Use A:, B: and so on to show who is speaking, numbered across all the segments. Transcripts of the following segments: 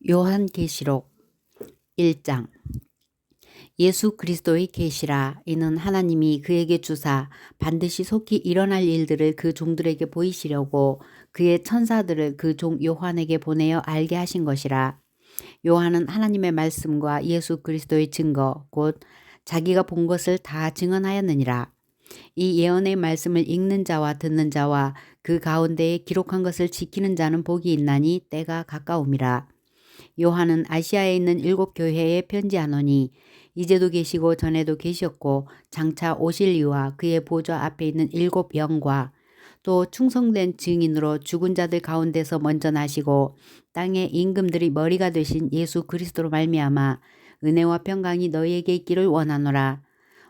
A: 요한계시록 1장. 예수 그리스도의 계시라. 이는 하나님이 그에게 주사 반드시 속히 일어날 일들을 그 종들에게 보이시려고 그의 천사들을 그 종 요한에게 보내어 알게 하신 것이라. 요한은 하나님의 말씀과 예수 그리스도의 증거 곧 자기가 본 것을 다 증언하였느니라. 이 예언의 말씀을 읽는 자와 듣는 자와 그 가운데에 기록한 것을 지키는 자는 복이 있나니 때가 가까움이라. 요한은 아시아에 있는 7 교회에 편지하노니 이제도 계시고 전에도 계셨고 장차 오실 이와 그의 보좌 앞에 있는 7 영과 또 충성된 증인으로 죽은 자들 가운데서 먼저 나시고 땅의 임금들이 머리가 되신 예수 그리스도로 말미암아 은혜와 평강이 너희에게 있기를 원하노라.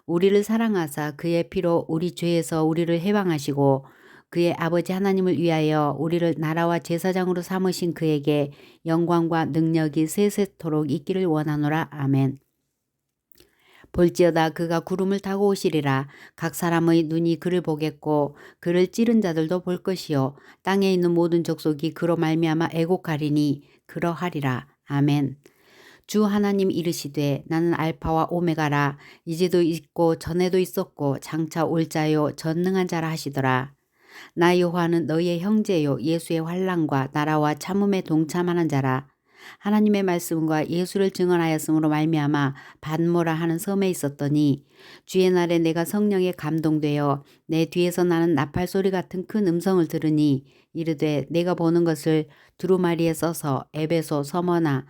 A: 우리를 사랑하사 그의 피로 우리 죄에서 우리를 해방하시고 그의 아버지 하나님을 위하여 우리를 나라와 제사장으로 삼으신 그에게 영광과 능력이 세세토록 있기를 원하노라. 아멘. 볼지어다 그가 구름을 타고 오시리라. 각 사람의 눈이 그를 보겠고 그를 찌른 자들도 볼 것이요 땅에 있는 모든 족속이 그로 말미암아 애곡하리니 그러하리라. 아멘. 주 하나님 이르시되 나는 알파와 오메가라. 이제도 있고 전에도 있었고 장차 올 자요 전능한 자라 하시더라. 나 요한은 너희의 형제요 예수의 환난과 나라와 참음에 동참하는 자라. 하나님의 말씀과 예수를 증언하였으므로 말미암아 반모라 하는 섬에 있었더니 주의 날에 내가 성령에 감동되어 내 뒤에서 나는 나팔 소리 같은 큰 음성을 들으니 이르되 내가 보는 것을 두루마리에 써서 에베소, 서머나,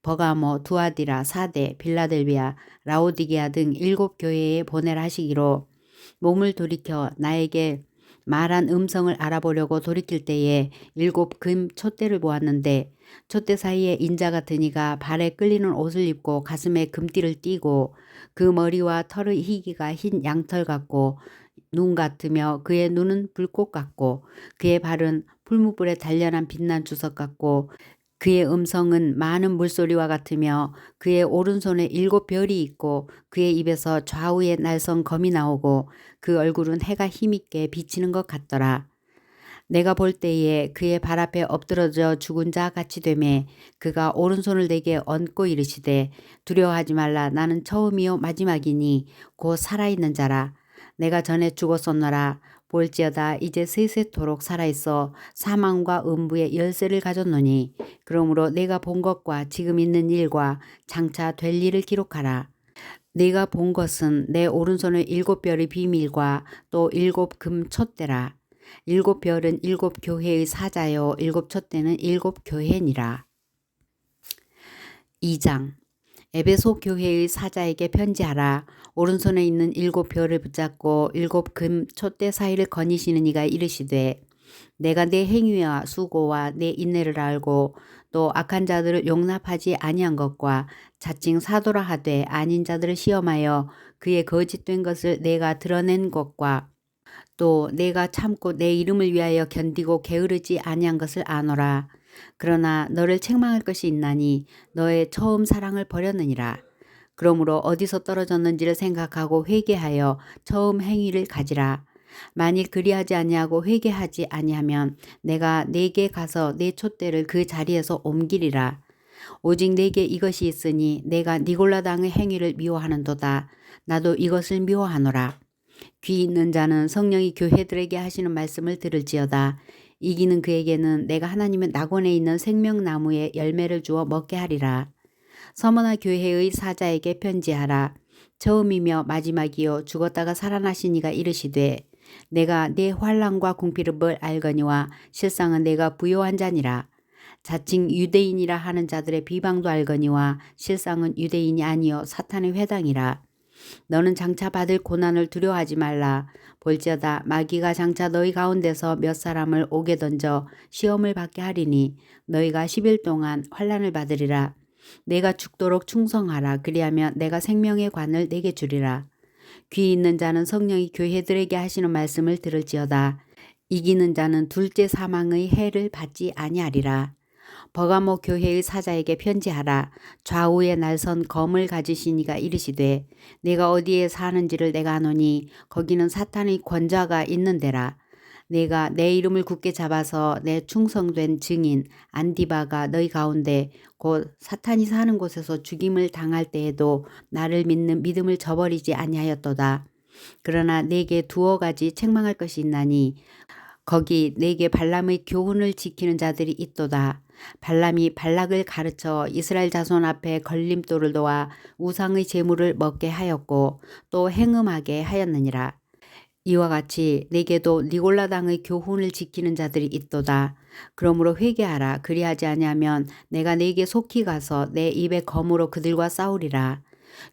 A: 버가모, 두아디라, 사데, 빌라델비아, 라오디게아 등 7 교회에 보내라 하시기로 몸을 돌이켜 나에게 말한 음성을 알아보려고 돌이킬 때에 7 금 촛대를 보았는데 촛대 사이에 인자 같은 이가 발에 끌리는 옷을 입고 가슴에 금띠를 띠고 그 머리와 털의 희기가 흰 양털 같고 눈 같으며 그의 눈은 불꽃 같고 그의 발은 풀무불에 단련한 빛난 주석 같고 그의 음성은 많은 물소리와 같으며 그의 오른손에 7 별이 있고 그의 입에서 좌우에 날선 검이 나오고 그 얼굴은 해가 힘있게 비치는 것 같더라. 내가 볼 때에 그의 발 앞에 엎드러져 죽은 자 같이 되매 그가 오른손을 내게 얹고 이르시되 두려워하지 말라. 나는 처음이요 마지막이니 곧 살아있는 자라. 내가 전에 죽었었노라. 볼지어다 이제 세세토록 살아있어 사망과 음부의 열쇠를 가졌노니 그러므로 내가 본 것과 지금 있는 일과 장차 될 일을 기록하라. 내가 본 것은 내 오른손의 7 별의 비밀과 또 7 금 촛대라. 7 별은 7 교회의 사자요 7 촛대는 7 교회니라. 2장. 에베소 교회의 사자에게 편지하라. 오른손에 있는 7 별을 붙잡고 7 금 촛대 사이를 거니시는 이가 이르시되 내가 내 행위와 수고와 내 인내를 알고 또 악한 자들을 용납하지 아니한 것과 자칭 사도라 하되 아닌 자들을 시험하여 그의 거짓된 것을 내가 드러낸 것과 또 내가 참고 내 이름을 위하여 견디고 게으르지 아니한 것을 아노라. 그러나 너를 책망할 것이 있나니 너의 처음 사랑을 버렸느니라. 그러므로 어디서 떨어졌는지를 생각하고 회개하여 처음 행위를 가지라. 만일 그리하지 아니하고 회개하지 아니하면 내가 네게 가서 네 촛대를 그 자리에서 옮기리라. 오직 내게 이것이 있으니 내가 니골라당의 행위를 미워하는도다. 나도 이것을 미워하노라. 귀 있는 자는 성령이 교회들에게 하시는 말씀을 들을지어다. 이기는 그에게는 내가 하나님의 낙원에 있는 생명나무의 열매를 주어 먹게 하리라. 서머나 교회의 사자에게 편지하라. 처음이며 마지막이요 죽었다가 살아나신 이가 이르시되 내가 네 환난과 궁핍을 알거니와 실상은 내가 부요한 자니라. 자칭 유대인이라 하는 자들의 비방도 알거니와 실상은 유대인이 아니요 사탄의 회당이라. 너는 장차 받을 고난을 두려워하지 말라. 볼지어다 마귀가 장차 너희 가운데서 몇 사람을 옥에 던져 시험을 받게 하리니 너희가 10일 동안 환난을 받으리라. 내가 죽도록 충성하라. 그리하면 내가 생명의 관을 내게 주리라. 귀 있는 자는 성령이 교회들에게 하시는 말씀을 들을지어다. 이기는 자는 둘째 사망의 해를 받지 아니하리라. 버가모 교회의 사자에게 편지하라. 좌우에 날선 검을 가지신 이가 이르시되 내가 어디에 사는지를 내가 아노니 거기는 사탄의 권좌가 있는 데라. 내가 내 이름을 굳게 잡아서 내 충성된 증인 안디바가 너희 가운데 곧 사탄이 사는 곳에서 죽임을 당할 때에도 나를 믿는 믿음을 저버리지 아니하였도다. 그러나 내게 두어 가지 책망할 것이 있나니 거기 내게 발람의 교훈을 지키는 자들이 있도다. 발람이 발락을 가르쳐 이스라엘 자손 앞에 걸림돌을 놓아 우상의 제물을 먹게 하였고 또 행음하게 하였느니라. 이와 같이 내게도 니골라 당의 교훈을 지키는 자들이 있도다. 그러므로 회개하라. 그리하지 아니하면 내가 네게 속히 가서 내 입의 검으로 그들과 싸우리라.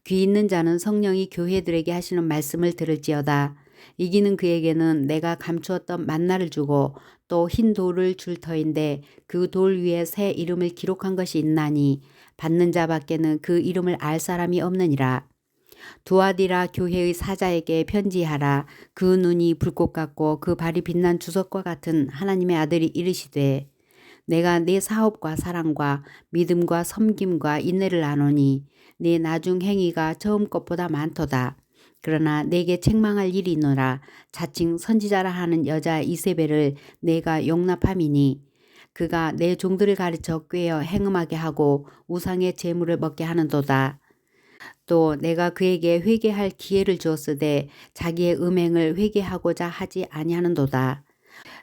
A: 귀 있는 자는 성령이 교회들에게 하시는 말씀을 들을지어다. 이기는 그에게는 내가 감추었던 만나를 주고 또 흰 돌을 줄 터인데 그 돌 위에 새 이름을 기록한 것이 있나니 받는 자밖에는 그 이름을 알 사람이 없느니라. 두아디라 교회의 사자에게 편지하라. 그 눈이 불꽃 같고 그 발이 빛난 주석과 같은 하나님의 아들이 이르시되 내가 네 사업과 사랑과 믿음과 섬김과 인내를 아노니 네 나중 행위가 처음 것보다 많도다. 그러나 내게 책망할 일이 있노라. 자칭 선지자라 하는 여자 이세벨을 내가 용납함이니 그가 내 종들을 가르쳐 꾀어 행음하게 하고 우상의 제물을 먹게 하는도다. 또 내가 그에게 회개할 기회를 주었으되 자기의 음행을 회개하고자 하지 아니하는도다.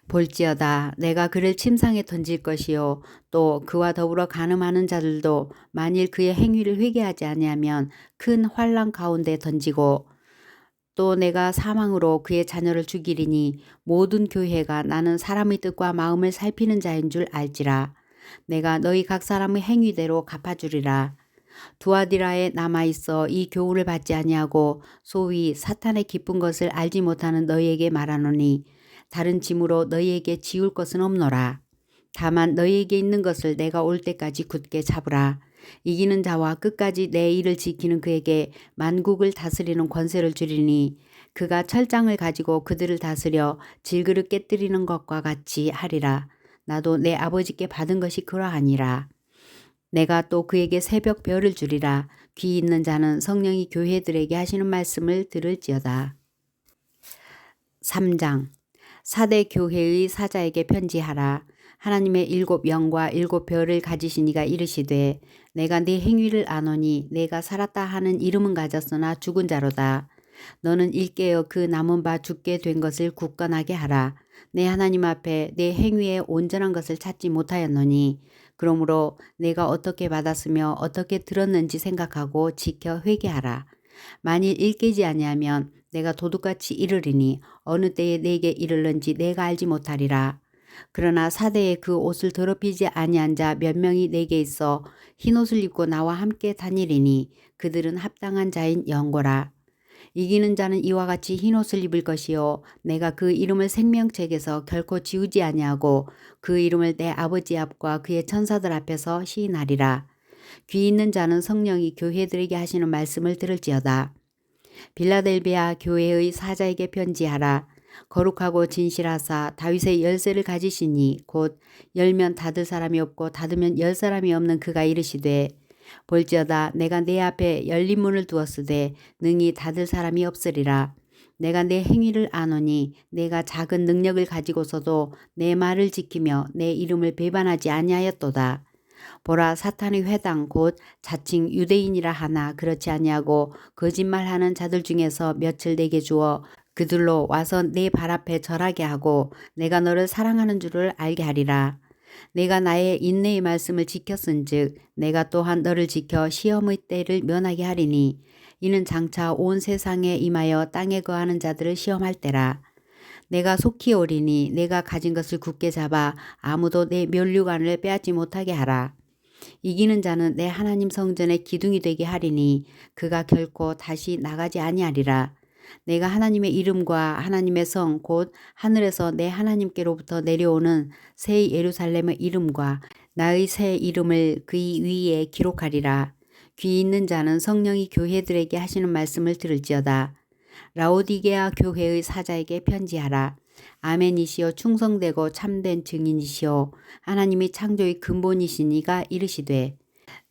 A: 볼지어다 내가 그를 침상에 던질 것이요 또 그와 더불어 간음하는 자들도 만일 그의 행위를 회개하지 아니하면 큰 환난 가운데 던지고 또 내가 사망으로 그의 자녀를 죽이리니 모든 교회가 나는 사람의 뜻과 마음을 살피는 자인 줄 알지라. 내가 너희 각 사람의 행위대로 갚아주리라. 두아디라에 남아있어 이 교훈을 받지 아니하고 소위 사탄의 기쁜 것을 알지 못하는 너희에게 말하노니 다른 짐으로 너희에게 지울 것은 없노라. 다만 너희에게 있는 것을 내가 올 때까지 굳게 잡으라. 이기는 자와 끝까지 내 일을 지키는 그에게 만국을 다스리는 권세를 주리니 그가 철장을 가지고 그들을 다스려 질그릇 깨뜨리는 것과 같이 하리라. 나도 내 아버지께 받은 것이 그러하니라. 내가 또 그에게 새벽 별을 주리라. 귀 있는 자는 성령이 교회들에게 하시는 말씀을 들을지어다. 3장 사대 교회의 사자에게 편지하라. 하나님의 7 영과 7 별을 가지신 이가 이르시되 내가 네 행위를 아노니 내가 살았다 하는 이름은 가졌으나 죽은 자로다. 너는 일깨어 그 남은 바 죽게 된 것을 굳건하게 하라. 내 하나님 앞에 내 행위에 온전한 것을 찾지 못하였노니 그러므로 내가 어떻게 받았으며 어떻게 들었는지 생각하고 지켜 회개하라. 만일 일깨지 아니하면 내가 도둑같이 이르리니 어느 때에 내게 이르는지 내가 알지 못하리라. 그러나 사대에 그 옷을 더럽히지 아니한 자 몇 명이 내게 있어 흰옷을 입고 나와 함께 다니리니 그들은 합당한 자인 영고라. 이기는 자는 이와 같이 흰옷을 입을 것이요 내가 그 이름을 생명책에서 결코 지우지 아니하고 그 이름을 내 아버지 앞과 그의 천사들 앞에서 시인하리라. 귀 있는 자는 성령이 교회들에게 하시는 말씀을 들을지어다. 빌라델비아 교회의 사자에게 편지하라. 거룩하고 진실하사 다윗의 열쇠를 가지시니 곧 열면 닫을 사람이 없고 닫으면 열 사람이 없는 그가 이르시되 볼지어다 내가 내 앞에 열린 문을 두었으되 능히 닫을 사람이 없으리라. 내가 내 행위를 아노니 내가 작은 능력을 가지고서도 내 말을 지키며 내 이름을 배반하지 아니하였도다. 보라 사탄의 회당 곧 자칭 유대인이라 하나 그렇지 아니하고 거짓말하는 자들 중에서 몇을 내게 주어 그들로 와서 내 발 앞에 절하게 하고 내가 너를 사랑하는 줄을 알게 하리라. 내가 나의 인내의 말씀을 지켰은즉 내가 또한 너를 지켜 시험의 때를 면하게 하리니 이는 장차 온 세상에 임하여 땅에 거하는 자들을 시험할 때라. 내가 속히 오리니 내가 가진 것을 굳게 잡아 아무도 내 면류관을 빼앗지 못하게 하라. 이기는 자는 내 하나님 성전의 기둥이 되게 하리니 그가 결코 다시 나가지 아니하리라. 내가 하나님의 이름과 하나님의 성 곧 하늘에서 내 하나님께로부터 내려오는 새 예루살렘의 이름과 나의 새 이름을 그의 위에 기록하리라. 귀 있는 자는 성령이 교회들에게 하시는 말씀을 들을지어다. 라오디게아 교회의 사자에게 편지하라. 아멘이시여 충성되고 참된 증인이시여 하나님이 창조의 근본이시니가 이르시되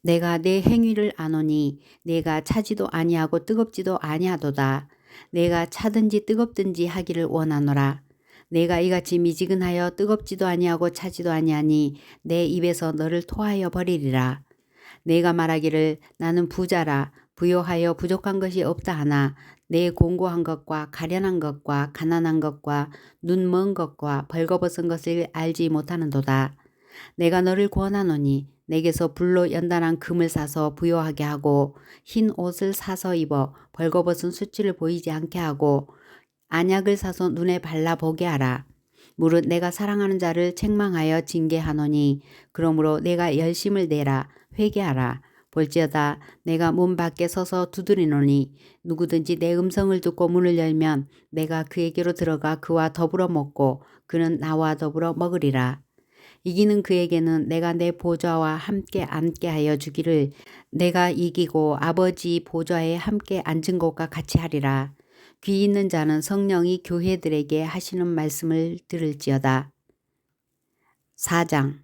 A: 내가 내 행위를 아노니 내가 차지도 아니하고 뜨겁지도 아니하도다. 내가 차든지 뜨겁든지 하기를 원하노라. 내가 이같이 미지근하여 뜨겁지도 아니하고 차지도 아니하니 내 입에서 너를 토하여 버리리라. 내가 말하기를 나는 부자라 부요하여 부족한 것이 없다 하나 내 공고한 것과 가련한 것과 가난한 것과 눈 먼 것과 벌거벗은 것을 알지 못하는도다. 내가 너를 구원하노니 내게서 불로 연단한 금을 사서 부요하게 하고 흰 옷을 사서 입어 벌거벗은 수치를 보이지 않게 하고 안약을 사서 눈에 발라 보게 하라. 무릇 내가 사랑하는 자를 책망하여 징계하노니 그러므로 내가 열심을 내라 회개하라. 볼지어다 내가 문 밖에 서서 두드리노니 누구든지 내 음성을 듣고 문을 열면 내가 그에게로 들어가 그와 더불어 먹고 그는 나와 더불어 먹으리라. 이기는 그에게는 내가 내 보좌와 함께 앉게 하여 주기를 내가 이기고 아버지 보좌에 함께 앉은 것과 같이 하리라. 귀 있는 자는 성령이 교회들에게 하시는 말씀을 들을지어다. 4장.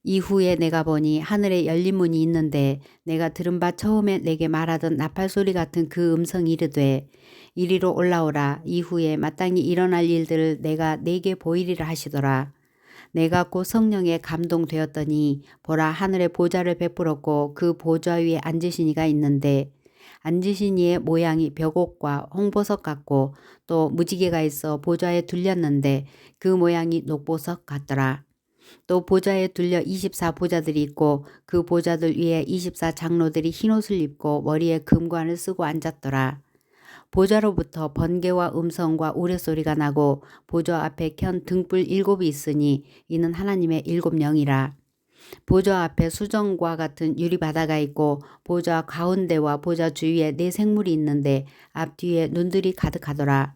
A: 이후에 내가 보니 하늘에 열린 문이 있는데 내가 들은 바 처음에 내게 말하던 나팔소리 같은 그 음성이 이르되 이리로 올라오라. 이후에 마땅히 일어날 일들을 내가 네게 보이리라 하시더라. 내가 곧 성령에 감동되었더니 보라 하늘에 보좌를 베풀었고 그 보좌 위에 앉으신 이가 있는데 앉으신 이의 모양이 벽옥과 홍보석 같고 또 무지개가 있어 보좌에 둘렸는데 그 모양이 녹보석 같더라. 또 보좌에 둘려 24보좌들이 있고 그 보좌들 위에 24장로들이 흰옷을 입고 머리에 금관을 쓰고 앉았더라. 보좌로부터 번개와 음성과 우레소리가 나고 보좌 앞에 켠 등불 7이 있으니 이는 하나님의 7영이라. 보좌 앞에 수정과 같은 유리바다가 있고 보좌 가운데와 보좌 주위에 4생물이 있는데 앞뒤에 눈들이 가득하더라.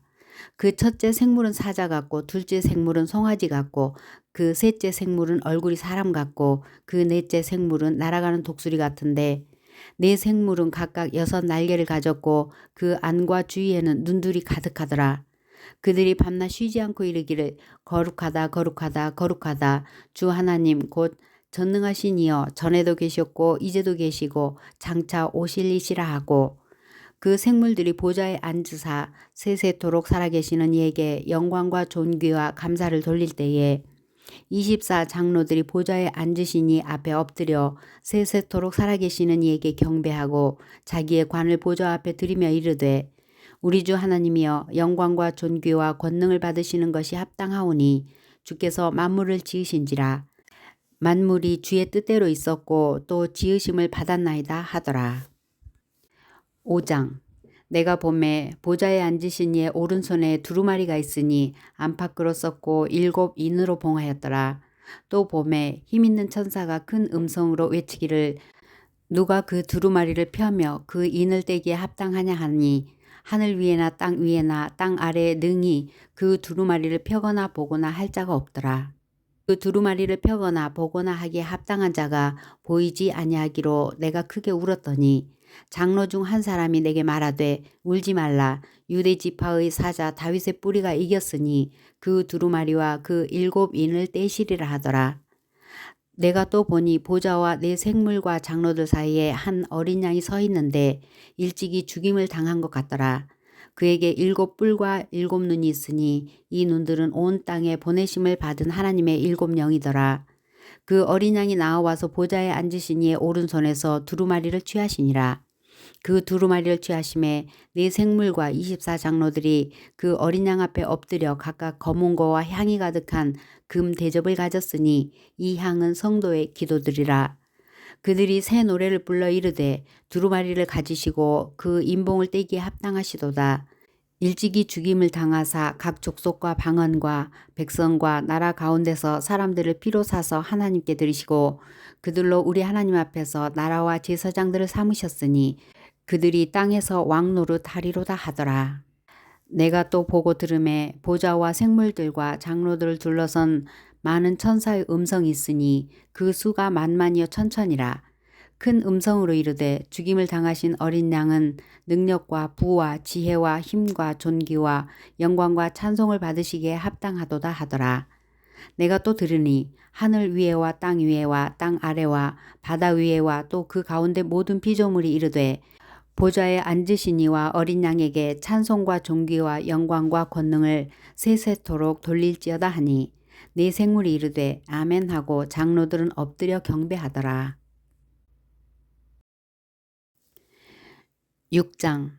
A: 그 첫째 생물은 사자 같고 둘째 생물은 송아지 같고 그 셋째 생물은 얼굴이 사람 같고 그 넷째 생물은 날아가는 독수리 같은데 4생물은 각각 6날개를 가졌고 그 안과 주위에는 눈들이 가득하더라. 그들이 밤낮 쉬지 않고 이르기를 거룩하다 거룩하다 거룩하다 주 하나님 곧 전능하신 이여 전에도 계셨고 이제도 계시고 장차 오실이시라 하고 그 생물들이 보좌에 앉으사 세세토록 살아계시는 이에게 영광과 존귀와 감사를 돌릴 때에 24장로들이 보좌에 앉으신 이 앞에 엎드려 세세토록 살아계시는 이에게 경배하고 자기의 관을 보좌 앞에 들이며 이르되 우리 주 하나님이여 영광과 존귀와 권능을 받으시는 것이 합당하오니 주께서 만물을 지으신지라. 만물이 주의 뜻대로 있었고 또 지으심을 받았나이다 하더라. 5장. 내가 보매 보좌에 앉으신 이의 오른손에 두루마리가 있으니 안팎으로 썼고 7 인으로 봉하였더라. 또 보매 힘있는 천사가 큰 음성으로 외치기를 누가 그 두루마리를 펴며 그 인을 떼기에 합당하냐 하니 하늘 위에나 땅 위에나 땅 아래에 능히 그 두루마리를 펴거나 보거나 할 자가 없더라. 그 두루마리를 펴거나 보거나 하기에 합당한 자가 보이지 아니하기로 내가 크게 울었더니 장로 중 한 사람이 내게 말하되 울지 말라. 유대 지파의 사자 다윗의 뿌리가 이겼으니 그 두루마리와 그 7인을 떼시리라 하더라. 내가 또 보니 보좌와 4생물과 장로들 사이에 한 어린 양이 서 있는데 일찍이 죽임을 당한 것 같더라. 그에게 7뿔과 7눈이 있으니 이 눈들은 온 땅에 보내심을 받은 하나님의 7영이더라. 그 어린 양이 나와서 보좌에 앉으신 이의 오른손에서 두루마리를 취하시니라. 그 두루마리를 취하심에 4생물과 24장로들이 그 어린 양 앞에 엎드려 각각 검은 거와 향이 가득한 금 대접을 가졌으니 이 향은 성도의 기도들이라. 그들이 새 노래를 불러 이르되 두루마리를 가지시고 그 인봉을 떼기에 합당하시도다. 일찍이 죽임을 당하사 각 족속과 방언과 백성과 나라 가운데서 사람들을 피로 사서 하나님께 드리시고 그들로 우리 하나님 앞에서 나라와 제사장들을 삼으셨으니 그들이 땅에서 왕 노릇 하리로다 하더라. 내가 또 보고 들음에 보좌와 생물들과 장로들을 둘러선 많은 천사의 음성이 있으니 그 수가 만만이여 천천이라. 큰 음성으로 이르되 죽임을 당하신 어린 양은 능력과 부와 지혜와 힘과 존귀와 영광과 찬송을 받으시기에 합당하도다 하더라. 내가 또 들으니 하늘 위에와 땅 위에와 땅 아래와 바다 위에와 또 그 가운데 모든 피조물이 이르되 보좌에 앉으신 이와 어린 양에게 찬송과 존귀와 영광과 권능을 세세토록 돌릴지어다 하니 네 생물이 이르되 아멘 하고 장로들은 엎드려 경배하더라. 6장.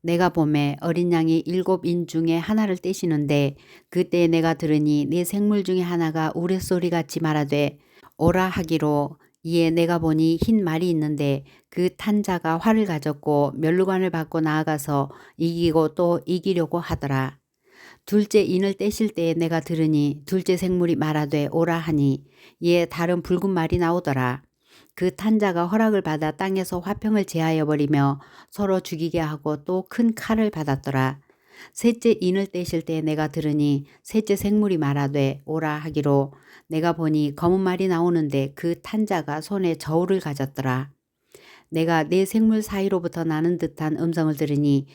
A: 내가 보매 어린 양이 7인 중에 하나를 떼시는데 그때 내가 들으니 네 생물 중에 하나가 우레소리같이 말하되 오라 하기로. 이에 내가 보니 흰 말이 있는데 그 탄 자가 활을 가졌고 면류관을 받고 나아가서 이기고 또 이기려고 하더라. 둘째 인을 떼실 때에 내가 들으니 둘째 생물이 말하되 오라 하니 이에 다른 붉은 말이 나오더라. 그 탄자가 허락을 받아 땅에서 화평을 제하여 버리며 서로 죽이게 하고 또 큰 칼을 받았더라. 셋째 인을 떼실 때 내가 들으니 셋째 생물이 말하되 오라 하기로. 내가 보니 검은 말이 나오는데 그 탄자가 손에 저울을 가졌더라. 내가 네 생물 사이로부터 나는 듯한 음성을 들으니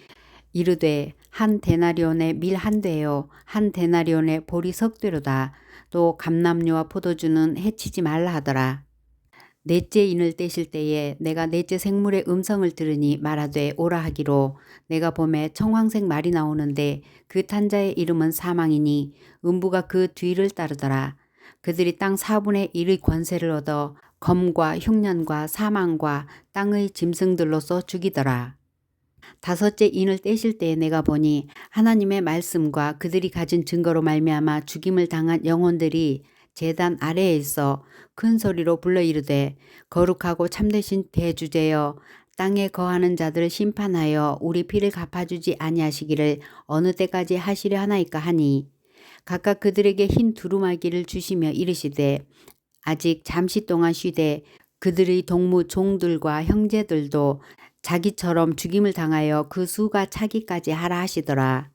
A: 이르되 한 데나리온의 밀 한 대요 한 데나리온의 보리 석 대로다. 또 감람류와 포도주는 해치지 말라 하더라. 넷째 인을 떼실 때에 내가 넷째 생물의 음성을 들으니 말하되 오라 하기로. 내가 보매 청황색 말이 나오는데 그 탄자의 이름은 사망이니 음부가 그 뒤를 따르더라. 그들이 땅 4분의 1의 권세를 얻어 검과 흉년과 사망과 땅의 짐승들로서 죽이더라. 다섯째 인을 떼실 때에 내가 보니 하나님의 말씀과 그들이 가진 증거로 말미암아 죽임을 당한 영혼들이 제단 아래에 있어 큰 소리로 불러 이르되 거룩하고 참되신 대주제여 땅에 거하는 자들을 심판하여 우리 피를 갚아주지 아니하시기를 어느 때까지 하시려 하나이까 하니 각각 그들에게 흰 두루마기를 주시며 이르시되 아직 잠시 동안 쉬되 그들의 동무 종들과 형제들도 자기처럼 죽임을 당하여 그 수가 차기까지 하라 하시더라.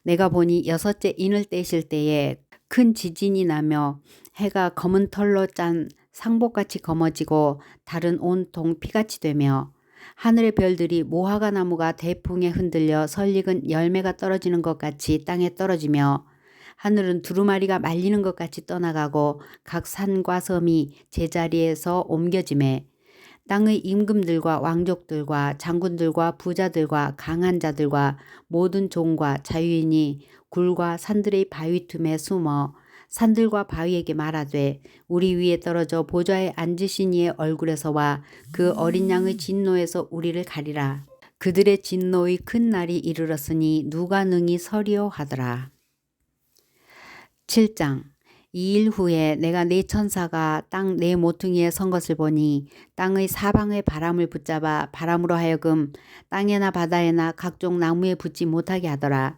A: 내가 보니 여섯째 인을 떼실 때에 큰 지진이 나며 해가 검은 털로 짠 상복같이 검어지고 달은 온통 피같이 되며 하늘의 별들이 모화가 나무가 대풍에 흔들려 설익은 열매가 떨어지는 것 같이 땅에 떨어지며 하늘은 두루마리가 말리는 것 같이 떠나가고 각 산과 섬이 제자리에서 옮겨지매 땅의 임금들과 왕족들과 장군들과 부자들과 강한 자들과 모든 종과 자유인이 굴과 산들의 바위 틈에 숨어 산들과 바위에게 말하되 우리 위에 떨어져 보좌에 앉으신 이의 얼굴에서와 그 어린 양의 진노에서 우리를 가리라. 그들의 진노의 큰 날이 이르렀으니 누가 능히 서리오 하더라. 7장. 2일 후에 내가 네 천사가 땅 네 모퉁이에 선 것을 보니 땅의 사방의 바람을 붙잡아 바람으로 하여금 땅에나 바다에나 각종 나무에 붙지 못하게 하더라.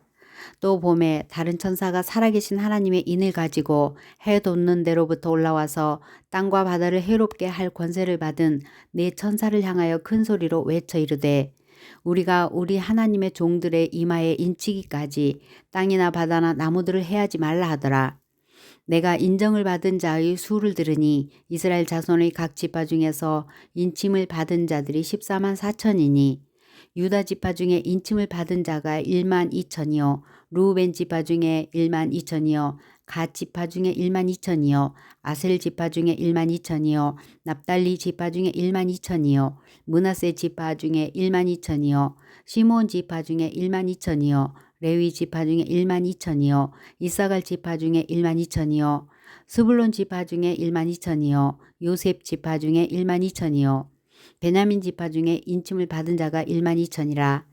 A: 또 봄에 다른 천사가 살아계신 하나님의 인을 가지고 해 돋는 데로부터 올라와서 땅과 바다를 해롭게 할 권세를 받은 네 천사를 향하여 큰 소리로 외쳐 이르되 우리가 우리 하나님의 종들의 이마에 인치기까지 땅이나 바다나 나무들을 해하지 말라 하더라. 내가 인정을 받은 자의 수를 들으니 이스라엘 자손의 각 지파 중에서 인침을 받은 자들이 14만 4천이니 유다 지파 중에 인침을 받은 자가 1만 2천이요 루벤 지파 중에 1만 2천이요 갓 지파 중에 1만 2천이요 아셀 지파 중에 1만 2천이요 납달리 지파 중에 1만 2천이요 므낫세 지파 중에 1만 2천이요 시몬 지파 중에 1만 2천이요 레위 지파 중에 1만 2천이요 이사갈 지파 중에 1만 2천이요 스불론 지파 중에 1만 2천이요 요셉 지파 중에 1만 2천이요 베냐민 지파 중에 인침을 받은 자가 1만 2천이라.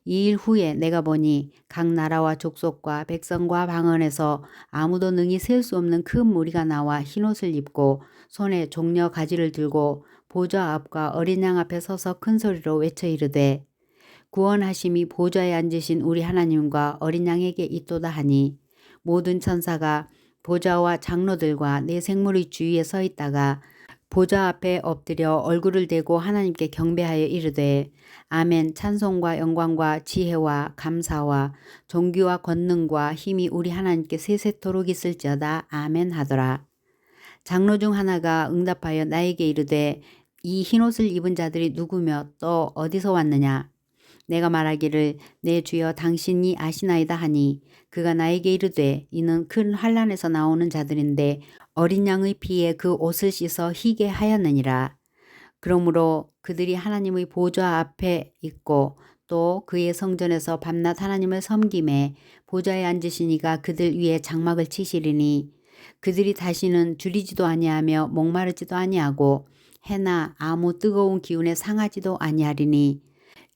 A: 2일 후에 내가 보니 각 나라와 족속과 백성과 방언에서 아무도 능히 셀 수 없는 큰 무리가 나와 흰옷을 입고 손에 종려 가지를 들고 보좌 앞과 어린 양 앞에 서서 큰 소리로 외쳐 이르되 구원하심이 보좌에 앉으신 우리 하나님과 어린 양에게 있도다 하니 모든 천사가 보좌와 장로들과 네 생물의 주위에 서 있다가 보좌 앞에 엎드려 얼굴을 대고 하나님께 경배하여 이르되 아멘 찬송과 영광과 지혜와 감사와 존귀와 권능과 힘이 우리 하나님께 세세토록 있을지어다 아멘 하더라. 장로 중 하나가 응답하여 나에게 이르되 이 흰옷을 입은 자들이 누구며 또 어디서 왔느냐. 내가 말하기를 내 주여 당신이 아시나이다 하니 그가 나에게 이르되 이는 큰 환란에서 나오는 자들인데 어린 양의 피에 그 옷을 씻어 희게 하였느니라. 그러므로 그들이 하나님의 보좌 앞에 있고 또 그의 성전에서 밤낮 하나님을 섬김에 보좌에 앉으시니가 그들 위에 장막을 치시리니 그들이 다시는 줄이지도 아니하며 목마르지도 아니하고 해나 아무 뜨거운 기운에 상하지도 아니하리니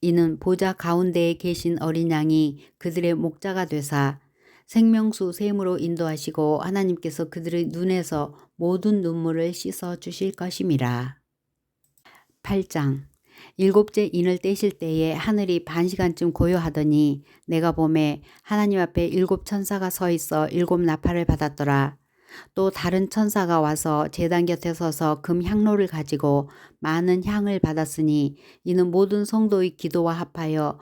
A: 이는 보좌 가운데에 계신 어린 양이 그들의 목자가 되사 생명수 샘으로 인도하시고 하나님께서 그들의 눈에서 모든 눈물을 씻어 주실 것임이라. 8장. 일곱째 인을 떼실 때에 하늘이 반시간쯤 고요하더니 내가 보매 하나님 앞에 일곱 천사가 서 있어 일곱 나팔을 받았더라. 또 다른 천사가 와서 제단 곁에 서서 금 향로를 가지고 많은 향을 받았으니 이는 모든 성도의 기도와 합하여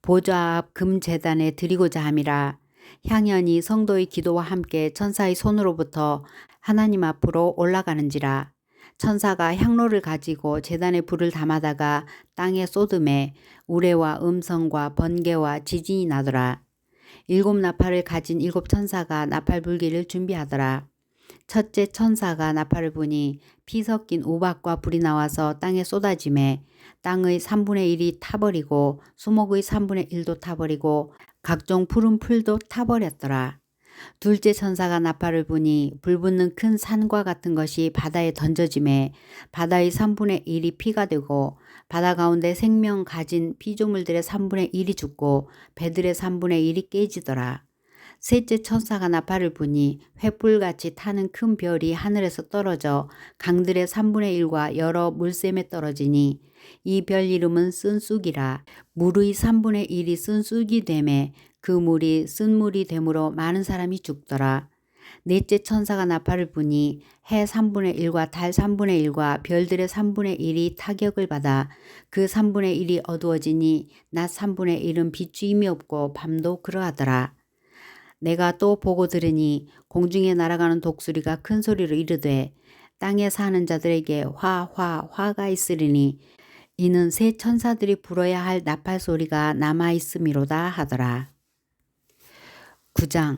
A: 보좌 앞 금 제단에 드리고자 함이라. 향연이 성도의 기도와 함께 천사의 손으로부터 하나님 앞으로 올라가는지라. 천사가 향로를 가지고 제단에 불을 담아다가 땅에 쏟음에 우레와 음성과 번개와 지진이 나더라. 일곱 나팔을 가진 일곱 천사가 나팔 불기를 준비하더라. 첫째 천사가 나팔을 부니 피 섞인 우박과 불이 나와서 땅에 쏟아지매 땅의 3분의 1이 타버리고 수목의 3분의 1도 타버리고 각종 푸른 풀도 타버렸더라. 둘째 천사가 나팔을 부니 불붙는 큰 산과 같은 것이 바다에 던져지매 바다의 3분의 1이 피가 되고 바다 가운데 생명 가진 피조물들의 3분의 1이 죽고 배들의 3분의 1이 깨지더라. 셋째 천사가 나팔을 부니 횃불같이 타는 큰 별이 하늘에서 떨어져 강들의 3분의 1과 여러 물샘에 떨어지니 이 별 이름은 쓴쑥이라. 물의 3분의 1이 쓴쑥이 되매 그 물이 쓴물이 되므로 많은 사람이 죽더라. 넷째 천사가 나팔을 부니 해 3분의 1과 달 3분의 1과 별들의 3분의 1이 타격을 받아 그 3분의 1이 어두워지니 낮 3분의 1은 비추임이 없고 밤도 그러하더라. 내가 또 보고 들으니 공중에 날아가는 독수리가 큰 소리로 이르되 땅에 사는 자들에게 화가 있으리니 이는 새 천사들이 불어야 할 나팔 소리가 남아 있음이로다 하더라. 9장.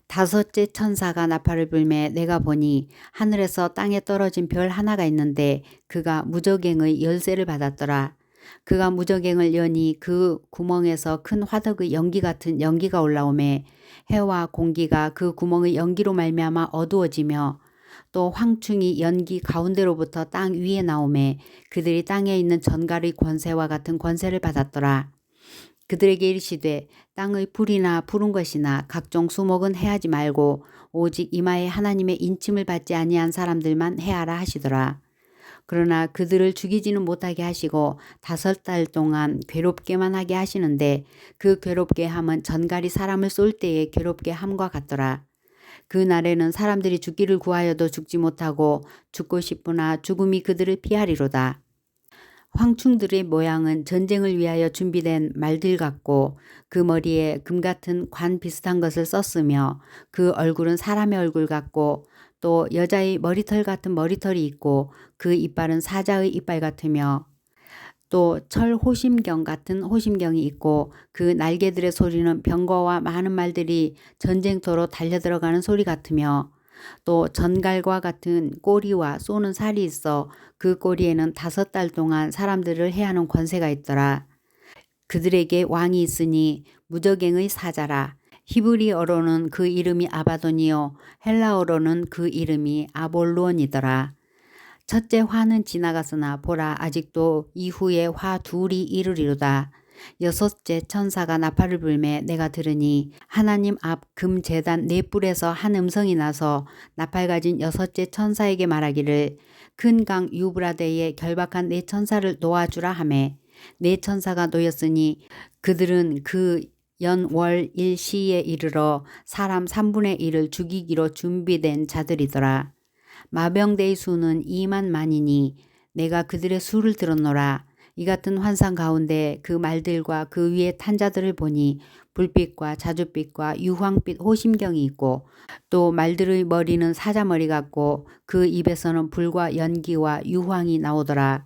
A: 다섯째 천사가 나팔을 불매 내가 보니 하늘에서 땅에 떨어진 별 하나가 있는데 그가 무저갱의 열쇠를 받았더라. 그가 무저갱을 여니 그 구멍에서 큰 화덕의 연기 같은 연기가 올라오매 해와 공기가 그 구멍의 연기로 말미암아 어두워지며 또 황충이 연기 가운데로부터 땅 위에 나오매 그들이 땅에 있는 전갈의 권세와 같은 권세를 받았더라. 그들에게 이르시되 땅의 풀이나 푸른 것이나 각종 수목은 해하지 말고 오직 이마에 하나님의 인침을 받지 아니한 사람들만 해하라 하시더라. 그러나 그들을 죽이지는 못하게 하시고 5달 동안 괴롭게만 하게 하시는데 그 괴롭게 함은 전갈이 사람을 쏠 때의 괴롭게 함과 같더라. 그 날에는 사람들이 죽기를 구하여도 죽지 못하고 죽고 싶으나 죽음이 그들을 피하리로다. 황충들의 모양은 전쟁을 위하여 준비된 말들 같고 그 머리에 금 같은 관 비슷한 것을 썼으며 그 얼굴은 사람의 얼굴 같고 또 여자의 머리털 같은 머리털이 있고 그 이빨은 사자의 이빨 같으며 또 철 호심경 같은 호심경이 있고 그 날개들의 소리는 병거와 많은 말들이 전쟁터로 달려들어가는 소리 같으며 또 전갈과 같은 꼬리와 쏘는 살이 있어 그 꼬리에는 5달 동안 사람들을 해하는 권세가 있더라. 그들에게 왕이 있으니 무저갱의 사자라. 히브리어로는 그 이름이 아바돈이요 헬라어로는 그 이름이 아볼루온이더라. 첫째 화는 지나갔으나 보라 아직도 이후에 화 둘이 이르리로다. 여섯째 천사가 나팔을 불매 내가 들으니 하나님 앞 금 제단 네 뿔에서 한 음성이 나서 나팔 가진 여섯째 천사에게 말하기를 큰 강 유브라데에 결박한 네 천사를 놓아주라 하매 네 천사가 놓였으니 그들은 그 연월 일시에 이르러 사람 3분의 1을 죽이기로 준비된 자들이더라. 마병대의 수는 2만 만이니 내가 그들의 수를 들었노라. 이 같은 환상 가운데 그 말들과 그 위에 탄 자들을 보니 불빛과 자줏빛과 유황빛 호심경이 있고 또 말들의 머리는 사자머리 같고 그 입에서는 불과 연기와 유황이 나오더라.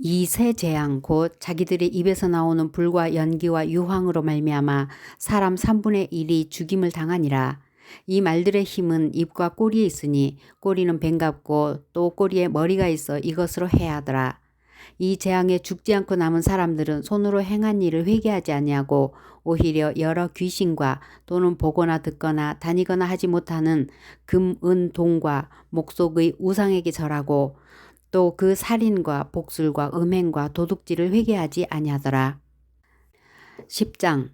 A: 이 세 재앙 곧 자기들의 입에서 나오는 불과 연기와 유황으로 말미암아 사람 3분의 1이 죽임을 당하니라. 이 말들의 힘은 입과 꼬리에 있으니 꼬리는 뱀 같고 또 꼬리에 머리가 있어 이것으로 해하더라. 이 재앙에 죽지 않고 남은 사람들은 손으로 행한 일을 회개하지 아니하고 오히려 여러 귀신과 또는 보거나 듣거나 다니거나 하지 못하는 금, 은, 동과 목속의 우상에게 절하고 또 그 살인과 복술과 음행과 도둑질을 회개하지 아니하더라. 10장.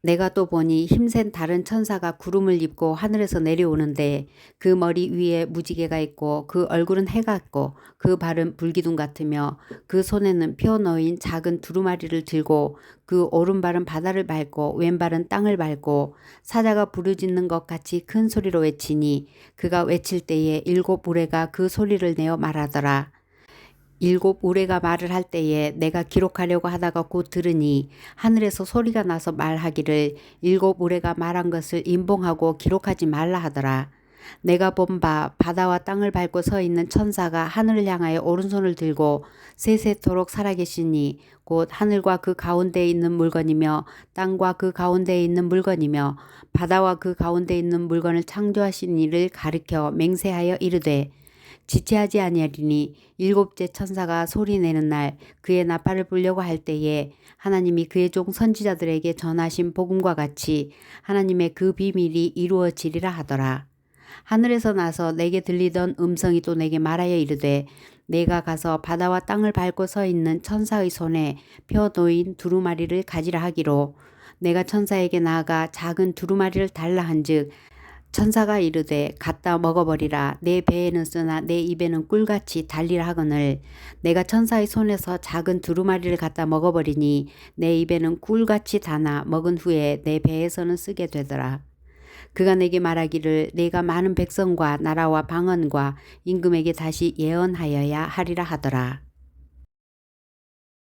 A: 내가 또 보니 힘센 다른 천사가 구름을 입고 하늘에서 내려오는데 그 머리 위에 무지개가 있고 그 얼굴은 해 같고 그 발은 불기둥 같으며 그 손에는 펴 놓인 작은 두루마리를 들고 그 오른발은 바다를 밟고 왼발은 땅을 밟고 사자가 부르짖는 것 같이 큰 소리로 외치니 그가 외칠 때에 7 우레가 그 소리를 내어 말하더라. 7 우레가 말을 할 때에 내가 기록하려고 하다가 곧 들으니 하늘에서 소리가 나서 말하기를 7 우레가 말한 것을 인봉하고 기록하지 말라 하더라. 내가 본 바 바다와 땅을 밟고 서 있는 천사가 하늘을 향하여 오른손을 들고 세세토록 살아계시니 곧 하늘과 그 가운데에 있는 물건이며 땅과 그 가운데에 있는 물건이며 바다와 그 가운데에 있는 물건을 창조하신 이를 가리켜 맹세하여 이르되 지체하지 아니하리니 7째 천사가 소리내는 날 그의 나팔을 불려고 할 때에 하나님이 그의 종 선지자들에게 전하신 복음과 같이 하나님의 그 비밀이 이루어지리라 하더라. 하늘에서 나서 내게 들리던 음성이 또 내게 말하여 이르되 내가 가서 바다와 땅을 밟고 서 있는 천사의 손에 펴 놓인 두루마리를 가지라 하기로 내가 천사에게 나아가 작은 두루마리를 달라 한즉 천사가 이르되 갖다 먹어버리라. 내 배에는 쓰나 내 입에는 꿀같이 달리라 하거늘 내가 천사의 손에서 작은 두루마리를 갖다 먹어버리니 내 입에는 꿀같이 다나 먹은 후에 내 배에서는 쓰게 되더라. 그가 내게 말하기를 내가 많은 백성과 나라와 방언과 임금에게 다시 예언하여야 하리라 하더라.